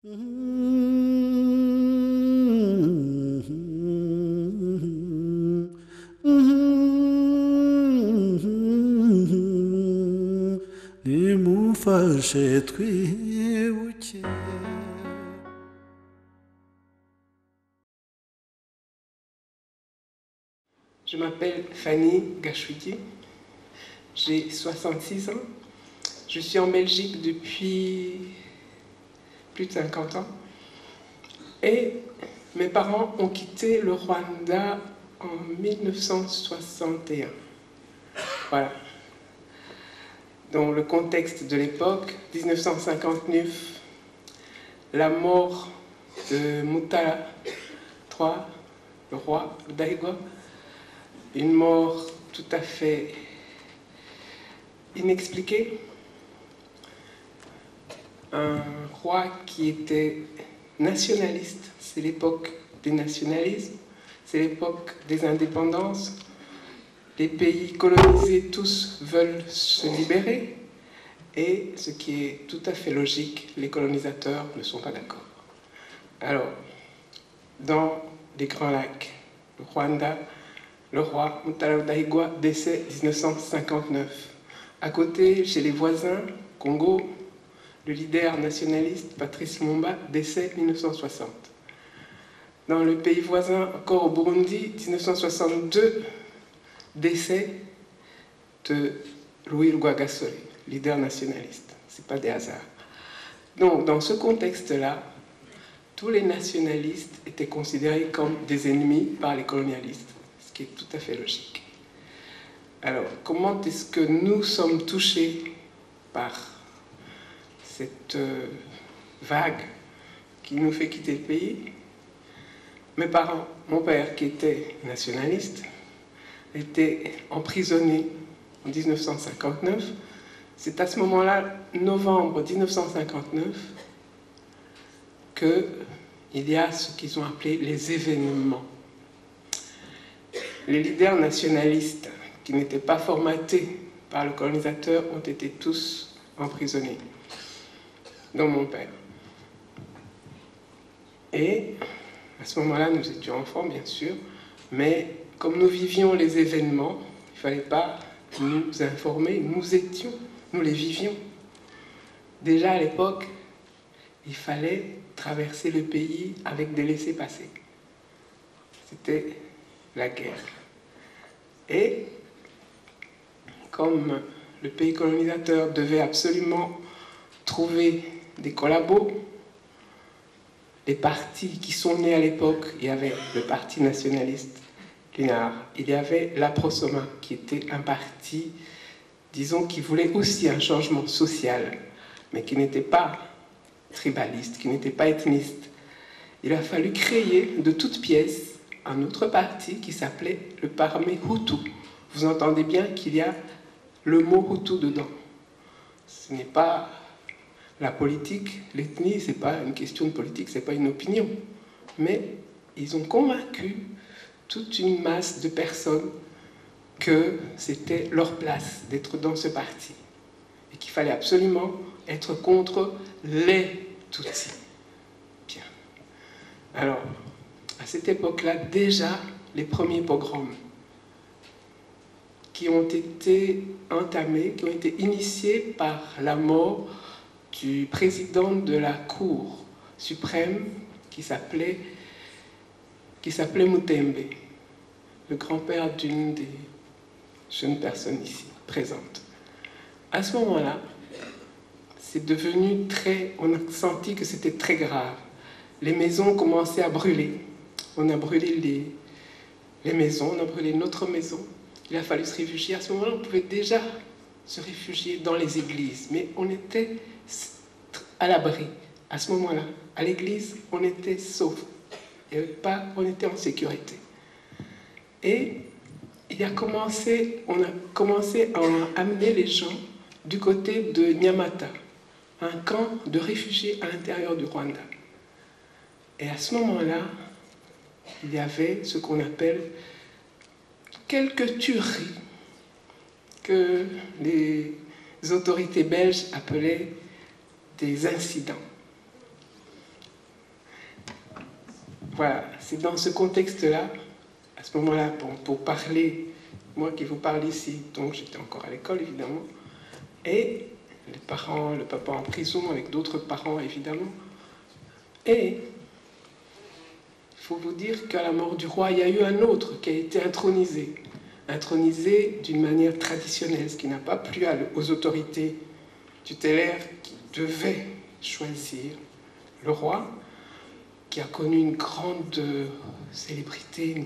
nimufashe twibuke. Je m'appelle Fanny Gachouki, j'ai 66 ans, je suis en Belgique depuis plus de 50 ans et mes parents ont quitté le Rwanda en 1961. Voilà. Dans le contexte de l'époque, 1959, la mort de Mutala III, le roi Rudahigwa, une mort tout à fait inexpliquée. Un roi qui était nationaliste, c'est l'époque des nationalismes, c'est l'époque des indépendances. Les pays colonisés tous veulent se libérer et ce qui est tout à fait logique, les colonisateurs ne sont pas d'accord. Alors, dans les Grands Lacs, le Rwanda, le roi Mutala Rudahigwa, décès 1959. À côté, chez les voisins, Congo, le leader nationaliste Patrice Lumumba, décès 1960. Dans le pays voisin, encore au Burundi, 1962, décès de Louis Rwagasore, leader nationaliste. Ce n'est pas des hasards. Donc, dans ce contexte-là, tous les nationalistes étaient considérés comme des ennemis par les colonialistes, ce qui est tout à fait logique. Alors, comment est-ce que nous sommes touchés par cette vague qui nous fait quitter le pays? Mes parents, mon père qui était nationaliste, était emprisonné en 1959. C'est à ce moment-là, novembre 1959, qu'il y a ce qu'ils ont appelé les événements. Les leaders nationalistes qui n'étaient pas formatés par le colonisateur ont été tous emprisonnés, dont mon père. Et à ce moment-là, nous étions enfants, bien sûr, mais comme nous vivions les événements, il ne fallait pas nous informer, nous les vivions. Déjà à l'époque, il fallait traverser le pays avec des laissez-passer. C'était la guerre. Et comme le pays colonisateur devait absolument trouver des collabos, les partis qui sont nés à l'époque, il y avait le parti nationaliste Lunard, il y avait l'Aprosoma, qui était un parti, disons, qui voulait aussi un changement social, mais qui n'était pas tribaliste, qui n'était pas ethniste. Il a fallu créer de toutes pièces un autre parti qui s'appelait le Parmé Hutu. Vous entendez bien qu'il y a le mot Hutu dedans. Ce n'est pas la politique, l'ethnie, ce n'est pas une question de politique, ce n'est pas une opinion. Mais ils ont convaincu toute une masse de personnes que c'était leur place d'être dans ce parti et qu'il fallait absolument être contre les Tutsis. Bien. Alors, à cette époque-là, déjà, les premiers pogroms qui ont été entamés, qui ont été initiés par la mort du président de la Cour suprême qui s'appelait Mutembe, le grand-père d'une des jeunes personnes ici présentes. À ce moment-là, c'est devenu on a senti que c'était très grave. Les maisons commençaient à brûler. On a brûlé les maisons, on a brûlé notre maison. Il a fallu se réfugier. À ce moment-là, on pouvait déjà se réfugier dans les églises, mais on était à l'abri. À ce moment-là, à l'église, on était sauf. On était en sécurité. Et on a commencé à amener les gens du côté de Nyamata, un camp de réfugiés à l'intérieur du Rwanda. Et à ce moment-là, il y avait ce qu'on appelle quelques tueries que les autorités belges appelaient des incidents. voilà, c'est dans ce contexte-là, à ce moment-là, pour parler, moi qui vous parle ici, donc j'étais encore à l'école évidemment, et les parents, le papa en prison avec d'autres parents évidemment, et il faut vous dire qu'à la mort du roi, il y a eu un autre qui a été intronisé d'une manière traditionnelle, ce qui n'a pas plu aux autorités tutélaires qui devaient choisir le roi, qui a connu une grande célébrité,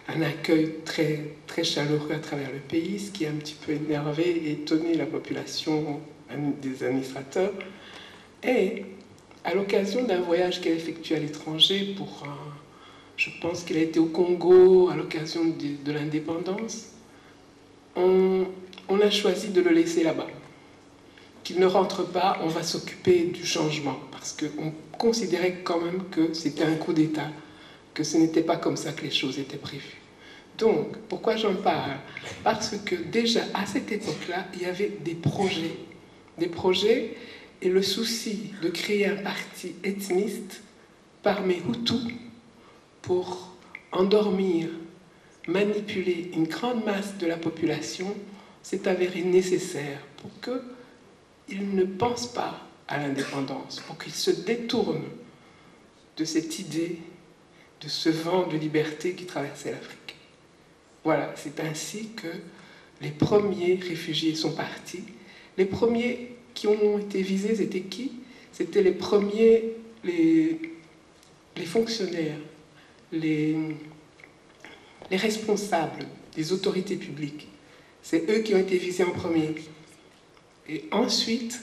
un accueil très, très chaleureux à travers le pays, ce qui a un petit peu énervé et étonné la population des administrateurs. Et à l'occasion d'un voyage qu'elle effectue à l'étranger, je pense qu'il a été au Congo à l'occasion de l'indépendance, on a choisi de le laisser là-bas. Qu'il ne rentre pas, on va s'occuper du changement, parce qu'on considérait quand même que c'était un coup d'État, que ce n'était pas comme ça que les choses étaient prévues. Donc, pourquoi j'en parle? Parce que déjà, à cette époque-là, il y avait des projets, et le souci de créer un parti ethniste parmi Hutus pour endormir, manipuler une grande masse de la population s'est avéré nécessaire pour qu'ils ne pensent pas à l'indépendance, pour qu'ils se détournent de cette idée, de ce vent de liberté qui traversait l'Afrique. Voilà, c'est ainsi que les premiers réfugiés sont partis. Les premiers qui ont été visés, c'était qui? C'était les premiers, les fonctionnaires, les responsables des autorités publiques. C'est eux qui ont été visés en premier. Et ensuite,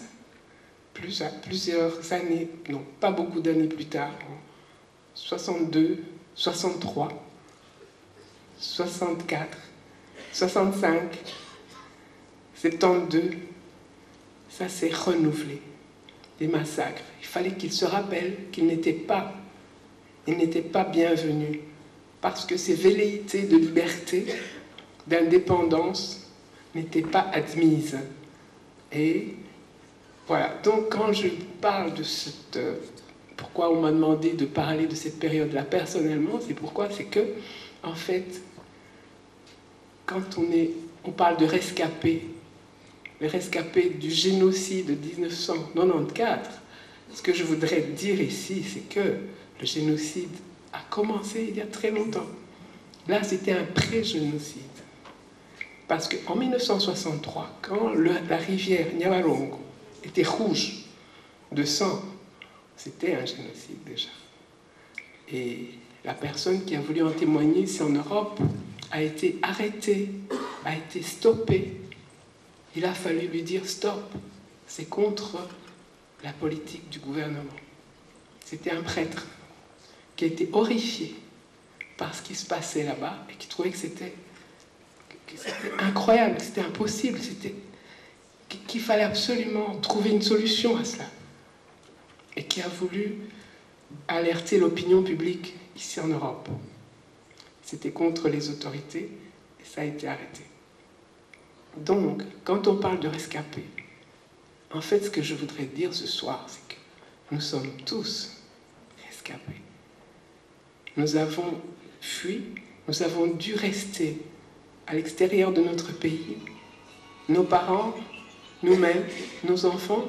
plusieurs années, non, pas beaucoup d'années plus tard, en 62, 63, 64, 65, 72, ça s'est renouvelé. Des massacres. Il fallait qu'ils se rappellent qu'ils n'étaient pas bienvenus, parce que ces velléités de liberté, d'indépendance, n'étaient pas admises. Et voilà, donc quand je parle de cette... Pourquoi on m'a demandé de parler de cette période-là personnellement, c'est que, en fait, quand on parle de rescapés, les rescapés du génocide de 1994, ce que je voudrais dire ici, c'est que le génocide a commencé il y a très longtemps. Là, c'était un pré-génocide. Parce qu'en 1963, quand la rivière Nyabarongo était rouge de sang, c'était un génocide déjà. Et la personne qui a voulu en témoigner ici en Europe a été arrêtée, a été stoppée. Il a fallu lui dire stop, c'est contre la politique du gouvernement. C'était un prêtre qui était horrifié par ce qui se passait là-bas et qui trouvait que c'était incroyable, que c'était impossible, qu'il fallait absolument trouver une solution à cela. Et qui a voulu alerter l'opinion publique ici en Europe. C'était contre les autorités et ça a été arrêté. Donc, quand on parle de rescapés, en fait, ce que je voudrais dire ce soir, c'est que nous sommes tous rescapés. Nous avons fui, nous avons dû rester à l'extérieur de notre pays, nos parents, nous-mêmes, nos enfants,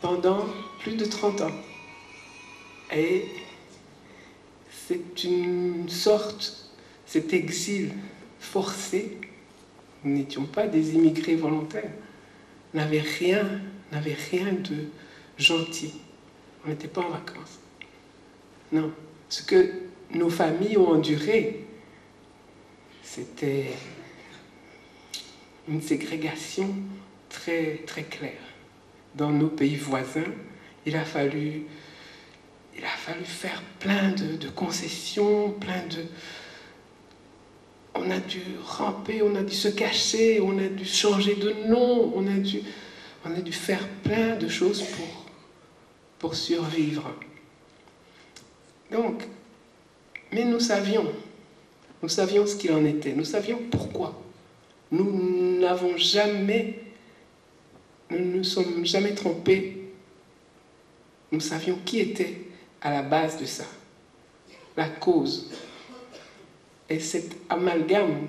pendant plus de 30 ans. Et c'est une sorte, cet exil forcé, nous n'étions pas des immigrés volontaires, n'avait rien de gentil. On n'était pas en vacances. Non. Ce que nos familles ont enduré, c'était une ségrégation très, très claire. Dans nos pays voisins, il a fallu faire plein de concessions, on a dû ramper, on a dû se cacher, on a dû changer de nom, on a dû faire plein de choses pour survivre. Donc, mais nous savions ce qu'il en était, nous savions pourquoi. Nous ne nous sommes jamais trompés. Nous savions qui était à la base de ça. la cause. Et cet amalgame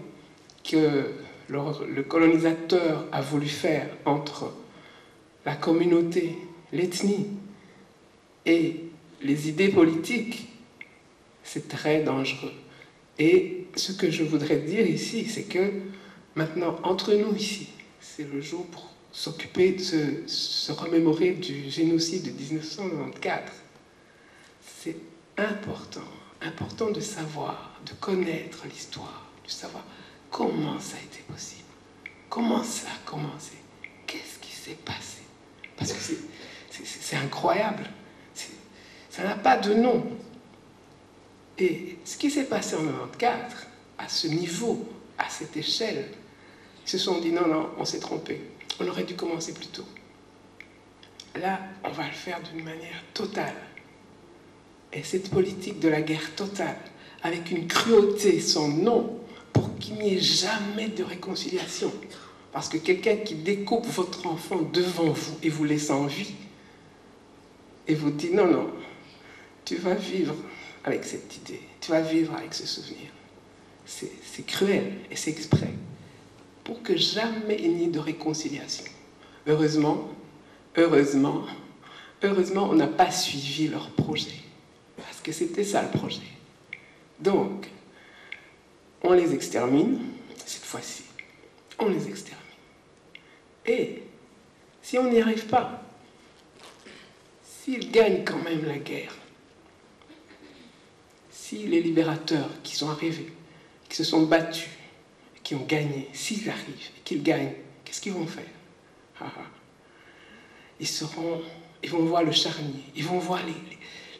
que le colonisateur a voulu faire entre la communauté, l'ethnie et les idées politiques, c'est très dangereux. Et ce que je voudrais dire ici, c'est que maintenant, entre nous ici, c'est le jour pour s'occuper de se remémorer du génocide de 1994. C'est important de savoir, de connaître l'histoire, de savoir comment ça a été possible, comment ça a commencé, qu'est-ce qui s'est passé. Parce que c'est incroyable, ça n'a pas de nom. Et ce qui s'est passé en 1994, à ce niveau, à cette échelle, ils se sont dit non, on s'est trompé, on aurait dû commencer plus tôt. Là, on va le faire d'une manière totale. Et cette politique de la guerre totale, avec une cruauté sans nom, pour qu'il n'y ait jamais de réconciliation. Parce que quelqu'un qui découpe votre enfant devant vous et vous laisse en vie, et vous dit non, tu vas vivre avec cette idée, tu vas vivre avec ce souvenir. C'est cruel et c'est exprès. Pour que jamais il n'y ait de réconciliation. Heureusement, on n'a pas suivi leur projet. Parce que c'était ça le projet. Donc, on les extermine, cette fois-ci. On les extermine. Et si on n'y arrive pas, s'ils gagnent quand même la guerre, si les libérateurs qui sont arrivés, qui se sont battus, qui ont gagné, s'ils arrivent et qu'ils gagnent, qu'est-ce qu'ils vont faire? Ils vont voir le charnier, ils vont voir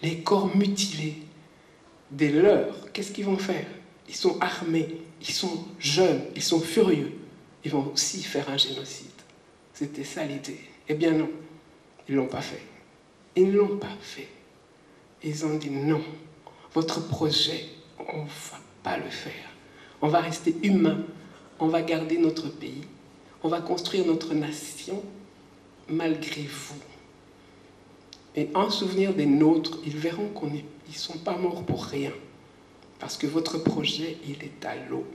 les corps mutilés des leurs. Qu'est-ce qu'ils vont faire? Ils sont armés, ils sont jeunes, ils sont furieux. Ils vont aussi faire un génocide. C'était ça l'idée. Eh bien non, ils ne l'ont pas fait. Ils ne l'ont pas fait. Ils ont dit non, votre projet, on ne va pas le faire. On va rester humain, on va garder notre pays, on va construire notre nation malgré vous. Et en souvenir des nôtres, ils verront qu'ils ne sont pas morts pour rien. Parce que votre projet, il est à l'eau.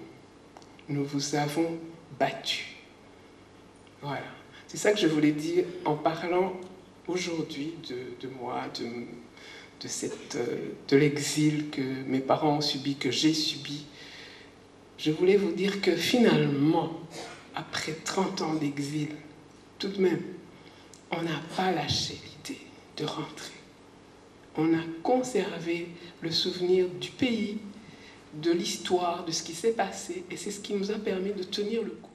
Nous vous avons battus. Voilà. C'est ça que je voulais dire en parlant aujourd'hui de moi, de l'exil que mes parents ont subi, que j'ai subi. Je voulais vous dire que finalement, après 30 ans d'exil, tout de même, on n'a pas lâché l'idée de rentrer. On a conservé le souvenir du pays, de l'histoire, de ce qui s'est passé, et c'est ce qui nous a permis de tenir le coup.